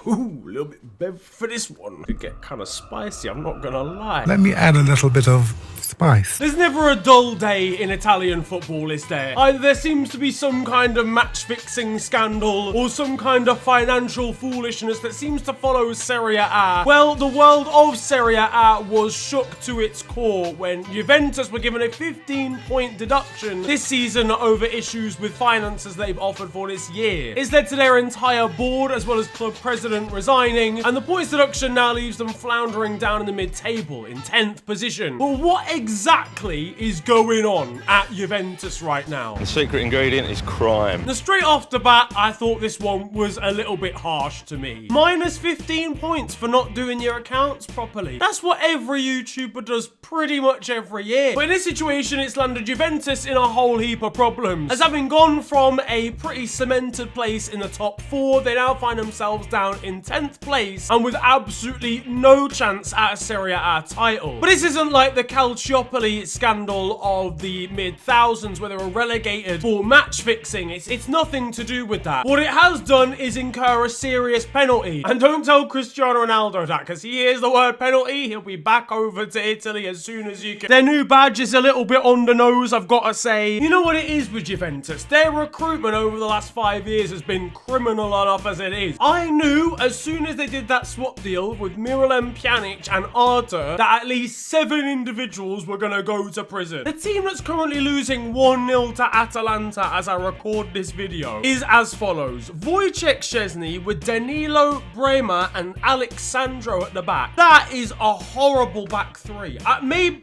Ooh, a little bit bev for this one. Could get kind of spicy, I'm not gonna lie. Let me add a little bit of spice. There's never a dull day in Italian football, is there? Either there seems to be some kind of match-fixing scandal or some kind of financial foolishness that seems to follow Serie A. Well, the world of Serie A was shook to its core when Juventus were given a 15-point deduction this season over issues with finances they've offered for this year. It's led to their entire board as well as club president resigning, and the points deduction now leaves them floundering down in the mid-table in 10th position. But what exactly is going on at Juventus right now? The secret ingredient is crime. Now, straight off the bat, I thought this one was a little bit harsh to me. Minus 15 points for not doing your accounts properly. That's what every YouTuber does pretty much every year. But in this situation, it's landed Juventus in a whole heap of problems. As having gone from a pretty cemented place in the top 4, they now find themselves down in 10th place and with absolutely no chance at a Serie A title. But this isn't like the Calciopoli scandal of the mid-thousands where they were relegated for match fixing. It's nothing to do with that. What it has done is incur a serious penalty. And don't tell Cristiano Ronaldo that, because he hears the word penalty, he'll be back over to Italy as soon as you can. Their new badge is a little bit on the nose, I've got to say. You know what it is with Juventus? Their recruitment over the last 5 years has been criminal enough as it is. I knew as soon as they did that swap deal with Miralem Pjanic and Arthur that at least 7 individuals were going to go to prison. The team that's currently losing 1-0 to Atalanta as I record this video is as follows. Wojciech Szczesny with Danilo, Bremer and Alexandro at the back. That is a horrible back three.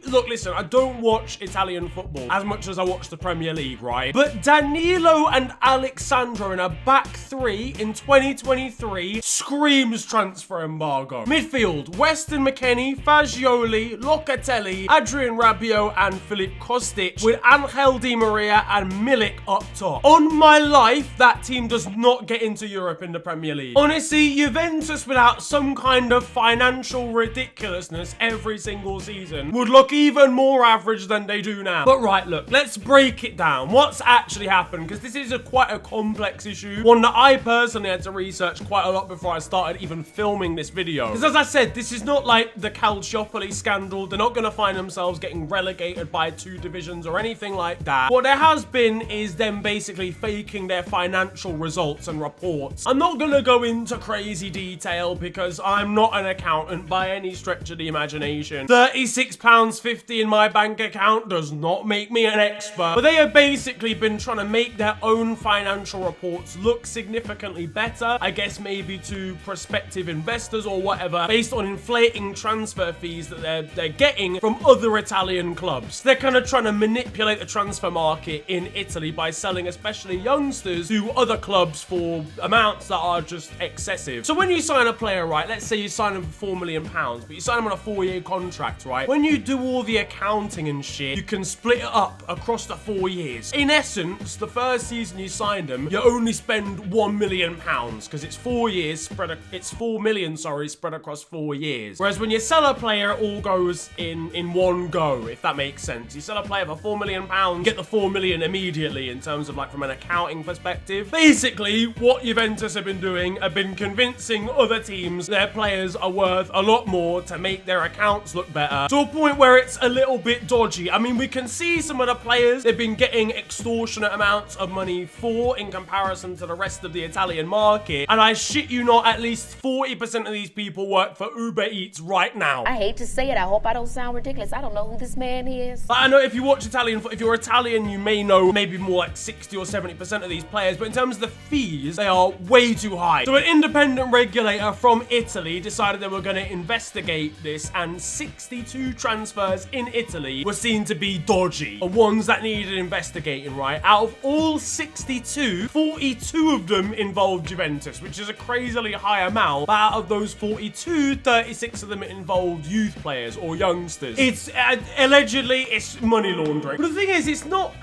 Look, listen, I don't watch Italian football as much as I watch the Premier League, right? But Danilo and Alexandro in a back three in 2023 screams transfer embargo. Midfield, Weston McKennie, Fagioli, Locatelli, Adrian Rabiot and Filip Kostic with Angel Di Maria and Milik up top. On my life, that team does not get into Europe in the Premier League. Honestly, Juventus without some kind of financial ridiculousness every single season would look even more average than they do now. But right, look, let's break it down. What's actually happened? Because this is quite a complex issue, one that I personally had to research quite a lot before I started even filming this video. Because as I said, this is not like the Calciopoli scandal. They're not going to find themselves getting relegated by 2 divisions or anything like that. What there has been is them basically faking their financial results and reports. I'm not going to go into crazy detail because I'm not an accountant by any stretch of the imagination. £36.50 in my bank account does not make me an expert, but they have basically been trying to make their own financial reports look significantly better, I guess maybe to prospective investors or whatever, based on inflating transfer fees that they're getting from other Italian clubs. They're kind of trying to manipulate the transfer market in Italy by selling especially youngsters to other clubs for amounts that are just excessive. So when you sign a player, right, let's say you sign him for £4 million, but you sign him on a 4-year contract, right? When you do all the accounting and shit, you can split it up across the 4 years. In essence, the first season you signed him, you only spend £1 million because it's 4 years it's 4 million, sorry, spread across 4 years. Whereas when you sell a player, it all goes in one go, if that makes sense. You sell a player for £4 million, get the 4 million immediately in terms of like from an accounting perspective. Basically, what Juventus have been doing have been convincing other teams their players are worth a lot more to make their accounts look better, to a point where it's a little bit dodgy. I mean, we can see some of the players they've been getting extortionate amounts of money for in comparison to the rest of the Italian market, and I shit you not, at least 40% of these people work for Uber Eats right now. I hate to say it, I hope I don't sound ridiculous. I don't know who this man is. I know if you watch Italian, if you're Italian, you may know maybe more like 60 or 70% of these players, but in terms of the fees, they are way too high. So an independent regulator from Italy decided they were going to investigate this, and 62 transfers in Italy were seen to be dodgy, or ones that needed investigating, right? Out of all 62, 42 of them involved Juventus, which is a crazily high amount, but out of those 42, 36 of them involved youth players or youngsters. It's allegedly it's money laundering. But the thing is, it's not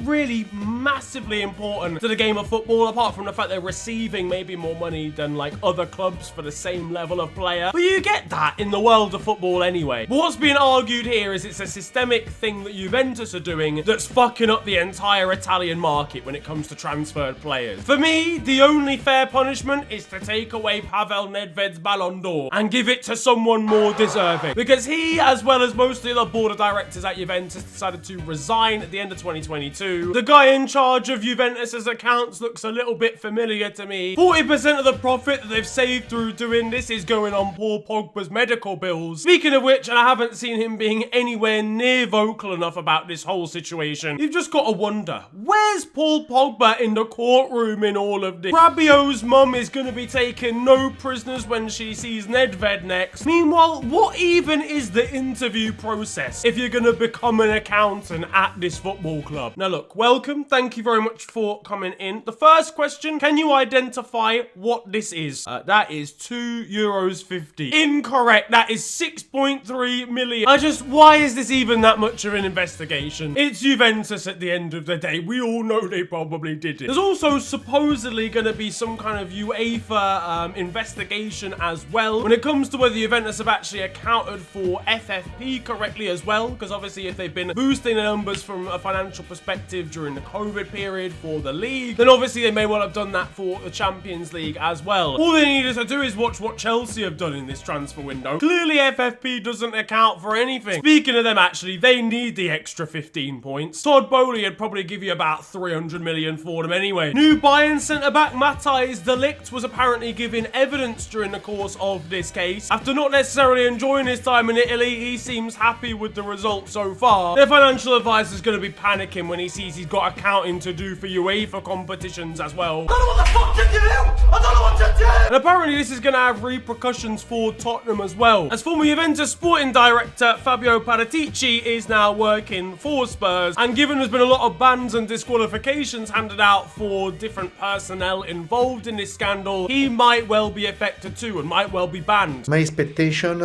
really massively important to the game of football, apart from the fact they're receiving maybe more money than like other clubs for the same level of player. But you get that in the world of football anyway. But what's being argued here is it's a systemic thing that Juventus are doing that's fucking up the entire Italian market when it comes to transferred players. For me, the only fair punishment is to take away Pavel Nedved's Ballon d'Or and give it to someone more deserving. Because he, as well as most of the other board of directors at Juventus, decided to resign at the end of 2022. The guy in charge of Juventus's accounts looks a little bit familiar to me. 40% of the profit that they've saved through doing this is going on Paul Pogba's medical bills. Speaking of which, and I haven't seen him being anywhere near vocal enough about this whole situation, you've just got to wonder, where's Paul Pogba in the courtroom in all of this? Rabiot's mum is going to be taking no prisoners when she sees Nedved next. Meanwhile, what even is the interview process if you're going to become an accountant at this football club? Now look, welcome. Thank you very much for coming in. The first question, can you identify what this is? That is €2.50. Incorrect. That is 6.3 million. Why is this even that much of an investigation? It's Juventus at the end of the day. We all know they probably did it. There's also supposedly going to be some kind of UEFA investigation as well when it comes to whether Juventus have actually accounted for FFP correctly as well, because obviously if they've been boosting the numbers from a financial perspective during the COVID period for the league, then obviously they may well have done that for the Champions League as well. All they needed to do is watch what Chelsea have done in this transfer window. Clearly FFP doesn't account for anything. Speaking of them, actually, they need the extra 15 points. Todd Boehly would probably give you about 300 million for them anyway. New Bayern centre-back Matthijs de Ligt was apparently giving evidence during the course of this case. After not necessarily enjoying his time in Italy, he seems happy with the results so far. Their financial advisor's going to be panicking when he sees he's got accounting to do for UEFA competitions as well. I don't know what the fuck to do! I don't know what to do! And apparently this is going to have repercussions for Tottenham as well, as former Juventus sporting director Fabio Paratici is now working for Spurs, and given there's been a lot of bans and disqualifications handed out for different personnel involved in this scandal, he might well be affected too and might well be banned. My expectation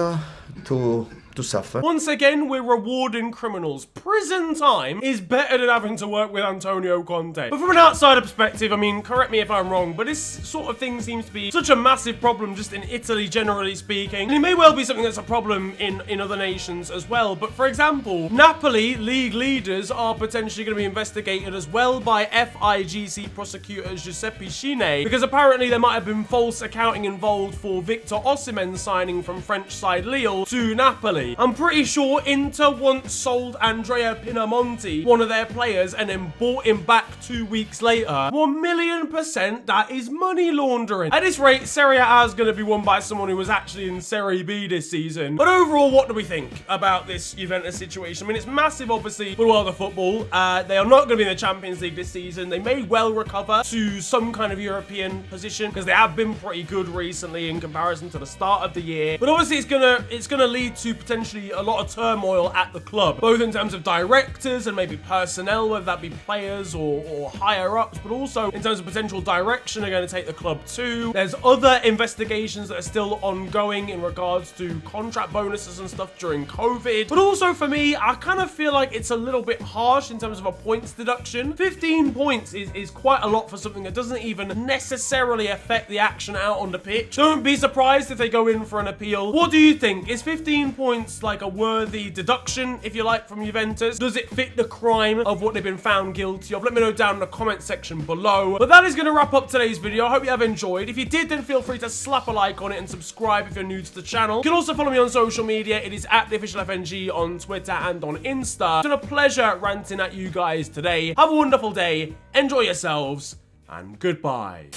to suffer. Once again, we're rewarding criminals. Prison time is better than having to work with Antonio Conte. But from an outsider perspective, I mean, correct me if I'm wrong, but this sort of thing seems to be such a massive problem just in Italy, generally speaking. And it may well be something that's a problem in other nations as well. But for example, Napoli league leaders are potentially going to be investigated as well by FIGC prosecutor Giuseppe Scine, because apparently there might have been false accounting involved for Victor Osimhen's signing from French side Lille to Napoli. I'm pretty sure Inter once sold Andrea Pinamonti, one of their players, and then bought him back 2 weeks later. 1,000,000% that is money laundering. At this rate, Serie A is going to be won by someone who was actually in Serie B this season. But overall, what do we think about this Juventus situation? I mean, it's massive, obviously, for the world of football. They are not going to be in the Champions League this season. They may well recover to some kind of European position because they have been pretty good recently in comparison to the start of the year. But obviously, it's gonna lead to potentially a lot of turmoil at the club, both in terms of directors and maybe personnel, whether that be players or higher ups, but also in terms of potential direction they're going to take the club to. There's other investigations that are still ongoing in regards to contract bonuses and stuff during COVID. But also for me, I kind of feel like it's a little bit harsh in terms of a points deduction. 15 points is quite a lot for something that doesn't even necessarily affect the action out on the pitch. Don't be surprised if they go in for an appeal. What do you think? Is 15 points like a worthy deduction, if you like, from Juventus? Does it fit the crime of what they've been found guilty of? Let me know down in the comment section below. But that is going to wrap up today's video. I hope you have enjoyed. If you did, then feel free to slap a like on it and subscribe if you're new to the channel. You can also follow me on social media. It is at @theofficialfng on Twitter and on Insta. It's been a pleasure ranting at you guys today. Have a wonderful day. Enjoy yourselves, and goodbye.